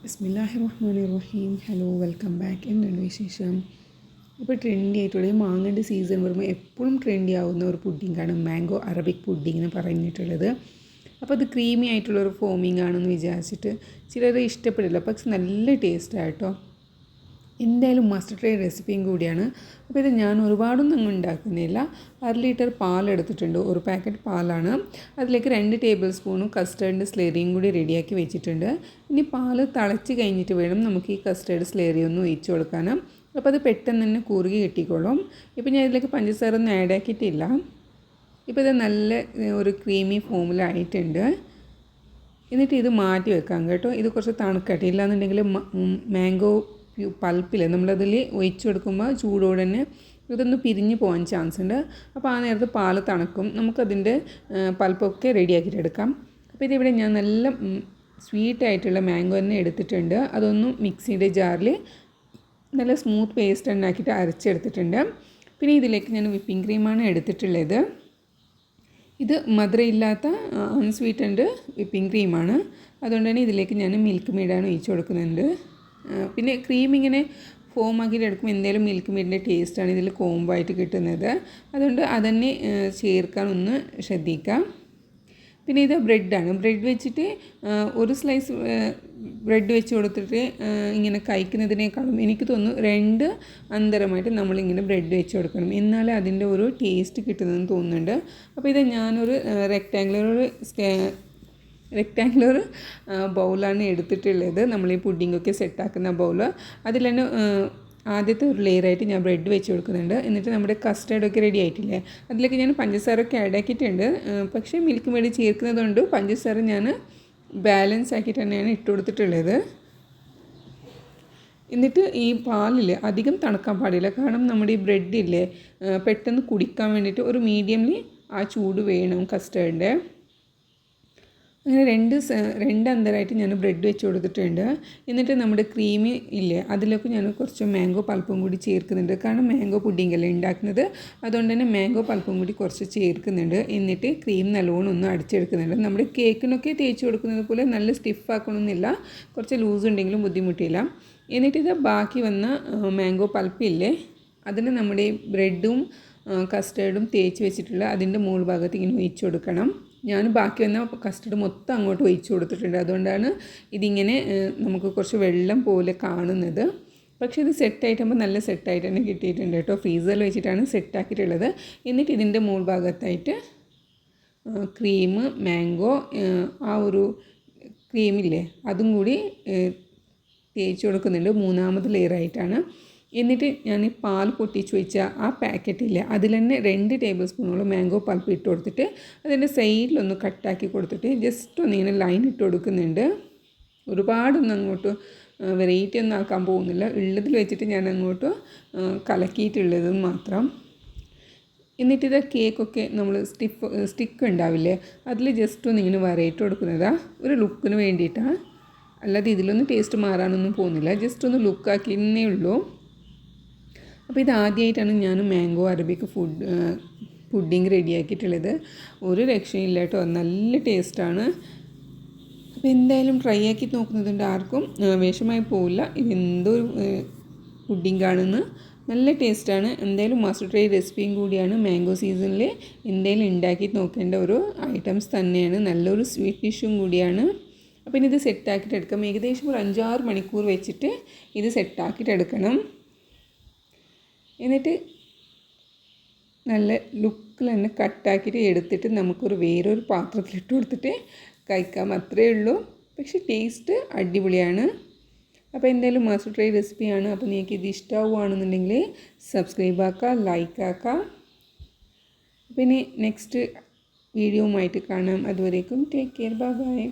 ബിസ്മില്ലാഹിർ റഹ്മാനിർ റഹീം. Hello, welcome back. എന്തുണ്ട് വിശേഷം? ഇപ്പോൾ ട്രെൻഡി ആയിട്ടുള്ള മാങ്ങയുടെ സീസൺ വരുമ്പോൾ എപ്പോഴും ട്രെൻഡി ആവുന്ന ഒരു പുഡിങ്ങാണ് മാംഗോ അറബിക് പുഡിംഗ് എന്ന് പറഞ്ഞിട്ടുള്ളത്. അപ്പോൾ അത് ക്രീമി ആയിട്ടുള്ളൊരു ഫോമിംഗ് ആണെന്ന് വിചാരിച്ചിട്ട് ചിലർ ഇഷ്ടപ്പെടില്ല, പക്ഷെ നല്ല ടേസ്റ്റായിട്ടോ. എന്തായാലും മസ്റ്റ് ട്രൈ റെസിപ്പിയും കൂടിയാണ്. അപ്പോൾ ഇത് ഞാൻ ഒരുപാടൊന്നും അങ്ങ് ഉണ്ടാക്കുന്നില്ല. 1/2 ലിറ്റർ പാലെടുത്തിട്ടുണ്ട്, ഒരു പാക്കറ്റ് പാലാണ്. അതിലേക്ക് 2 ടേബിൾ സ്പൂണും കസ്റ്റേർഡ് സ്ലേറിയും കൂടി റെഡിയാക്കി വെച്ചിട്ടുണ്ട്. ഇനി പാൽ തിളച്ച് കഴിഞ്ഞിട്ട് വേണം നമുക്ക് ഈ കസ്റ്റേർഡ് സ്ലേറി ഒന്ന് ഒഴിച്ച് കൊടുക്കാൻ. അപ്പോൾ അത് പെട്ടെന്ന് തന്നെ കുറുകി കിട്ടിക്കോളും. ഇപ്പോൾ ഞാൻ ഇതിലേക്ക് പഞ്ചസാര ഒന്നും ആഡ് ആക്കിയിട്ടില്ല. ഇപ്പോൾ ഇത് നല്ല ഒരു ക്രീമി ഫോമിലായിട്ടുണ്ട്. എന്നിട്ട് ഇത് മാറ്റി വെക്കാം കേട്ടോ. ഇത് കുറച്ച് തണുക്കട്ടെ, ഇല്ലാന്നുണ്ടെങ്കിൽ മാംഗോ പൾപ്പിൽ നമ്മളതിൽ ഒഴിച്ച് കൊടുക്കുമ്പോൾ ചൂടോടെ തന്നെ ഇതൊന്ന് പിരിഞ്ഞ് പോകാൻ ചാൻസ് ഉണ്ട്. അപ്പോൾ ആ നേരത്ത് പാൽ തണുക്കും, നമുക്കതിൻ്റെ പൾപ്പൊക്കെ റെഡിയാക്കിയിട്ട് എടുക്കാം. അപ്പോൾ ഇതിവിടെ ഞാൻ നല്ല സ്വീറ്റായിട്ടുള്ള മാംഗോ തന്നെ എടുത്തിട്ടുണ്ട്. അതൊന്നും മിക്സിയുടെ ജാറിൽ നല്ല സ്മൂത്ത് പേസ്റ്റ് ഉണ്ടാക്കിയിട്ട് അരച്ചെടുത്തിട്ടുണ്ട്. പിന്നെ ഇതിലേക്ക് ഞാൻ വിപ്പിംഗ് ക്രീമാണ് എടുത്തിട്ടുള്ളത്. ഇത് മധുരമില്ലാത്ത അൺസ്വീറ്റൻഡ് വിപ്പിംഗ് ക്രീമാണ്. അതുകൊണ്ട് തന്നെ ഇതിലേക്ക് ഞാൻ മിൽക്ക് മെയ്ഡാണ് ഒഴിച്ച് കൊടുക്കുന്നുണ്ട്. പിന്നെ ക്രീം ഇങ്ങനെ ഫോം ആക്കിയിട്ട് എടുക്കുമ്പോൾ എന്തായാലും മിൽക്ക് മെയ്ഡിൻ്റെ ടേസ്റ്റാണ് ഇതിൽ കോംബായിട്ട് കിട്ടുന്നത്. അതുകൊണ്ട് അതന്നെ ചേർക്കാൻ ഒന്ന് ശ്രദ്ധിക്കാം. പിന്നെ ഇത് ബ്രെഡാണ്. ബ്രെഡ് വെച്ചിട്ട് ഒരു സ്ലൈസ് ബ്രെഡ് വെച്ച് കൊടുത്തിട്ട് ഇങ്ങനെ കഴിക്കുന്നതിനേക്കാളും എനിക്ക് തോന്നുന്നു 2 അന്തരമായിട്ട് നമ്മളിങ്ങനെ ബ്രെഡ് വെച്ച് കൊടുക്കണം, എന്നാലേ അതിൻ്റെ ഒരു ടേസ്റ്റ് കിട്ടുന്നതെന്ന് തോന്നുന്നുണ്ട്. അപ്പോൾ ഇത് ഞാനൊരു റെക്റ്റാങ്കുലർ ബൗളാണ് എടുത്തിട്ടുള്ളത്. നമ്മൾ ഈ പുഡിങ്ങൊക്കെ സെറ്റാക്കുന്ന ബൗൾ. അതിൽ തന്നെ ആദ്യത്തെ ഒരു ലെയറായിട്ട് ഞാൻ ബ്രെഡ് വെച്ച് കൊടുക്കുന്നുണ്ട്. എന്നിട്ട് നമ്മുടെ കസ്റ്റേർഡൊക്കെ റെഡി ആയിട്ടില്ലേ, അതിലേക്ക് ഞാൻ പഞ്ചസാരയൊക്കെ ആഡ് ആക്കിയിട്ടുണ്ട്. പക്ഷേ മിൽക്ക് മെയ്ഡ് ചേർക്കുന്നതുകൊണ്ട് പഞ്ചസാര ഞാൻ ബാലൻസ് ആക്കിയിട്ട് തന്നെയാണ് ഇട്ട് കൊടുത്തിട്ടുള്ളത്. എന്നിട്ട് ഈ പാലിൽ അധികം തണുക്കാൻ പാടില്ല, കാരണം നമ്മുടെ ഈ ബ്രെഡില്ലേ പെട്ടെന്ന് കുടിക്കാൻ വേണ്ടിയിട്ട് ഒരു മീഡിയമിൽ ആ ചൂട് വേണം കസ്റ്റേർഡിൻ്റെ. അങ്ങനെ 2 അന്തരമായിട്ട് ഞാൻ ബ്രെഡ് വെച്ച് കൊടുത്തിട്ടുണ്ട്. എന്നിട്ട് നമ്മുടെ ക്രീമി ഇല്ലേ അതിലേക്ക് ഞാൻ കുറച്ച് മാംഗോ പൾപ്പും കൂടി ചേർക്കുന്നുണ്ട്, കാരണം മാംഗോ പുഡിങ്ങല്ലേ ഉണ്ടാക്കുന്നത്. അതുകൊണ്ട് തന്നെ മാംഗോ പൾപ്പും കൂടി കുറച്ച് ചേർക്കുന്നുണ്ട്. എന്നിട്ട് ക്രീം നല്ലോണം ഒന്ന് അടിച്ചെടുക്കുന്നുണ്ട്. നമ്മുടെ കേക്കിനൊക്കെ തേച്ച് കൊടുക്കുന്നത് പോലെ നല്ല സ്റ്റിഫ് ആക്കണമെന്നില്ല, കുറച്ച് ലൂസ് ഉണ്ടെങ്കിലും ബുദ്ധിമുട്ടില്ല. എന്നിട്ട് ഇത് ബാക്കി വന്ന മാംഗോ പൾപ്പില്ലേ അതിന് നമ്മുടെ ബ്രെഡും കസ്റ്റേർഡും തേച്ച് വെച്ചിട്ടുള്ള അതിൻ്റെ മുകൾ ഭാഗത്ത് ഇങ്ങനെ ഒഴിച്ച് കൊടുക്കണം. ഞാൻ ബാക്കി വന്ന കസ്റ്റർഡ് മൊത്തം അങ്ങോട്ട് ഒഴിച്ച് കൊടുത്തിട്ടുണ്ട്. അതുകൊണ്ടാണ് ഇതിങ്ങനെ നമുക്ക് കുറച്ച് വെള്ളം പോലെ കാണുന്നത്. പക്ഷേ ഇത് സെറ്റായിട്ടാകുമ്പോൾ നല്ല സെറ്റായിട്ട് തന്നെ കിട്ടിയിട്ടുണ്ട് കേട്ടോ. ഫ്രീസറിൽ വെച്ചിട്ടാണ് സെറ്റാക്കിയിട്ടുള്ളത്. എന്നിട്ട് ഇതിൻ്റെ മുകൾ ഭാഗത്തായിട്ട് ക്രീം, മാംഗോ, ആ ഒരു ക്രീമില്ലേ അതും കൂടി തേച്ച് കൊടുക്കുന്നുണ്ട്, 3ാമത് ലെയറായിട്ടാണ്. എന്നിട്ട് ഞാൻ ഈ പാൽ പൊട്ടിച്ച് വെച്ച ആ പാക്കറ്റില്ലേ അതിൽ തന്നെ 2 ടേബിൾ സ്പൂണോളം മാംഗോ പൾപ്പ് ഇട്ട് കൊടുത്തിട്ട് അതിൻ്റെ സൈഡിലൊന്ന് കട്ടാക്കി കൊടുത്തിട്ട് ജസ്റ്റ് ഒന്ന് ഇങ്ങനെ ലൈൻ ഇട്ട് കൊടുക്കുന്നുണ്ട്. ഒരുപാടൊന്നും അങ്ങോട്ട് വെറൈറ്റി ഒന്നും ആക്കാൻ പോകുന്നില്ല, ഉള്ളതിൽ വെച്ചിട്ട് ഞാൻ അങ്ങോട്ട് കലക്കിയിട്ടുള്ളത് മാത്രം. എന്നിട്ടിത് കേക്കൊക്കെ നമ്മൾ സ്റ്റിക്ക് ഉണ്ടാവില്ലേ അതിൽ ജസ്റ്റ് ഒന്ന് ഇങ്ങനെ വരയിട്ട് കൊടുക്കുന്നതാണ്, ഒരു ലുക്കിന് വേണ്ടിയിട്ടാണ്. അല്ലാതെ ഇതിലൊന്നും ടേസ്റ്റ് മാറാനൊന്നും പോകുന്നില്ല, ജസ്റ്റ് ഒന്ന് ലുക്കാക്കിയേ ഉള്ളൂ. അപ്പോൾ ഇത് ആദ്യമായിട്ടാണ് ഞാൻ മാംഗോ അറബിക് പുഡിങ് റെഡിയാക്കിയിട്ടുള്ളത്. ഒരു രക്ഷയില്ല കേട്ടോ, നല്ല ടേസ്റ്റാണ്. അപ്പോൾ എന്തായാലും ട്രൈ ആക്കി നോക്കുന്നതുകൊണ്ട് ആർക്കും വിഷമായി പോവില്ല. ഇതെന്തൊരു പുഡിങ്ങാണെന്ന്, നല്ല ടേസ്റ്റാണ്. എന്തായാലും മസ്റ്റ് ട്രൈ റെസിപ്പിയും കൂടിയാണ്. മാംഗോ സീസണിൽ എന്തായാലും ഉണ്ടാക്കി നോക്കേണ്ട ഒരു ഐറ്റംസ് തന്നെയാണ്, നല്ലൊരു സ്വീറ്റ് ഡിഷും കൂടിയാണ്. അപ്പോൾ ഇനി ഇത് സെറ്റാക്കിയിട്ട് എടുക്കാം. ഏകദേശം ഒരു 5-6 മണിക്കൂർ വെച്ചിട്ട് ഇത് സെറ്റാക്കിയിട്ട് എടുക്കണം. എന്നിട്ട് നല്ല ലുക്കിൽ തന്നെ കട്ടാക്കിയിട്ട് എടുത്തിട്ട് നമുക്കൊരു വേറൊരു പാത്രത്തിലിട്ട് കൊടുത്തിട്ട് കഴിക്കാം, അത്രയേ ഉള്ളൂ. പക്ഷേ ടേസ്റ്റ് അടിപൊളിയാണ്. അപ്പോൾ എന്തായാലും മസ്റ്റ് ട്രൈ റെസിപ്പിയാണ്. അപ്പോൾ നിങ്ങൾക്ക് ഇത് ഇഷ്ടമാവുകയാണെന്നുണ്ടെങ്കിൽ സബ്സ്ക്രൈബ് ആക്കുക, ലൈക്ക് ആക്കുക. പിന്നെ നെക്സ്റ്റ് വീഡിയോയുമായിട്ട് കാണാം. അതുവരേക്കും ടേക്ക് കെയർ, ബൈ ബൈ.